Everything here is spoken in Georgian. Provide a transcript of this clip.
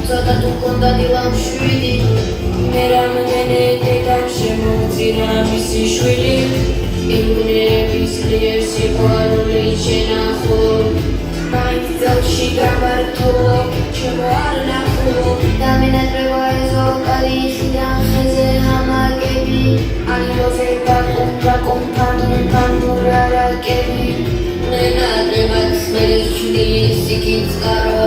ცოტა თუ ჰქონდა დილამ შვიდი მე რამდენი დედამ შემოუწირა მისი შვილი იგუნების ლიერ სიყვარული შენახო მაინც წელში გამართულო ჩემო არ ნახულო და მენატრება ეზოკალი ხიდან ხეზე ჰამაკები ანილოზება კომპანურა რაკები მენატრება ხმელის შვილი სიკით წყარო